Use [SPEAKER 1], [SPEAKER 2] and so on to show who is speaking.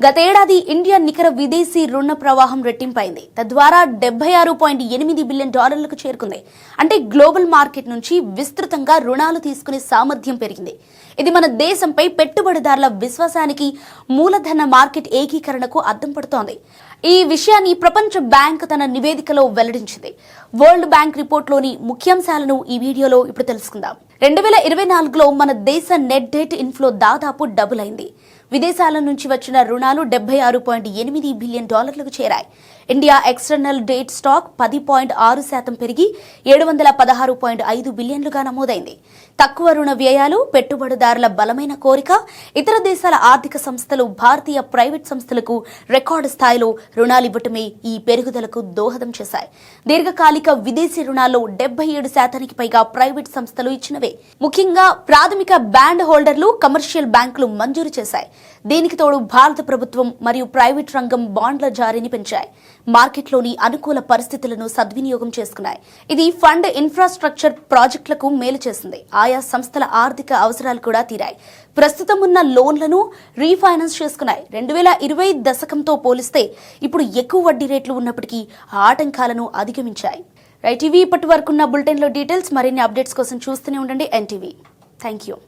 [SPEAKER 1] గతేడాది ఇండియా నికర విదేశీ రుణ ప్రవాహం రెట్టింపైంది. తద్వారా $76.8 బిలియన్ చేరుకుంది. అంటే గ్లోబల్ మార్కెట్ నుంచి విస్తృతంగా రుణాలు తీసుకునే సామర్థ్యం పెరిగింది. ఇది మన దేశంపై పెట్టుబడిదారుల విశ్వాసానికి, మూలధన మార్కెట్ ఏకీకరణకు అద్దం పడుతోంది. ఈ విషయాన్ని ప్రపంచ బ్యాంక్ తన నివేదికలో వెల్లడించింది. వరల్డ్ బ్యాంక్ రిపోర్ట్లోని ముఖ్యాంశాలను ఈ వీడియోలో ఇప్పుడు తెలుసుకుందాం. 2024లో మన దేశ నెట్ డెట్ ఇన్ఫ్లో దాదాపు డబుల్ అయింది. విదేశాల నుంచి వచ్చిన రుణాలు $76.8 బిలియన్ చేరాయి. ఇండియా ఎక్స్టర్నల్ డెట్ స్టాక్ 10.6% పెరిగి $716.5 బిలియన్లుగా నమోదైంది. తక్కువ రుణ వ్యయాలు, పెట్టుబడిదారుల బలమైన కోరిక, ఇతర దేశాల ఆర్థిక సంస్థలు, భారతీయ ప్రైవేట్ సంస్థలకు రికార్డు స్థాయిలో రుణాలివ్వటమే ఈ పెరుగుదలకు దోహదం చేశాయి. దీర్ఘకాలిక విదేశీ రుణాల్లో 77% పైగా ప్రైవేట్ సంస్థలు ఇచ్చినవే. ముఖ్యంగా ప్రాథమిక బాండ్ హోల్డర్లు, కమర్షియల్ బ్యాంకులు మంజూరు చేశాయి. దీనికి తోడు భారత ప్రభుత్వం మరియు ప్రైవేట్ రంగం బాండ్ల జారీని పెంచాయి. మార్కెట్లోని అనుకూల పరిస్థితులను సద్వినియోగం చేసుకున్నాయి. ఇది ఫండ్ ఇన్ఫ్రాస్ట్రక్చర్ ప్రాజెక్టులకు మేలు చేసింది. ఆయా సంస్థల ఆర్థిక అవసరాలు కూడా తీరాయి. ప్రస్తుతం ఉన్న లోన్లను రీఫైనాన్స్ చేసుకున్నాయి. 2020 దశకంతో పోలిస్తే ఇప్పుడు ఎక్కువ వడ్డీ రేట్లు ఉన్నప్పటికీ ఆటంకాలను అధిగమించాయి. రైట్, ఇవి ఇప్పటి వరకున్న బులెటిన్లో డీటెయిల్స్. మరిన్ని అప్డేట్స్ కోసం చూస్తూనే ఉండండి ఎన్టీవీ. Thank you.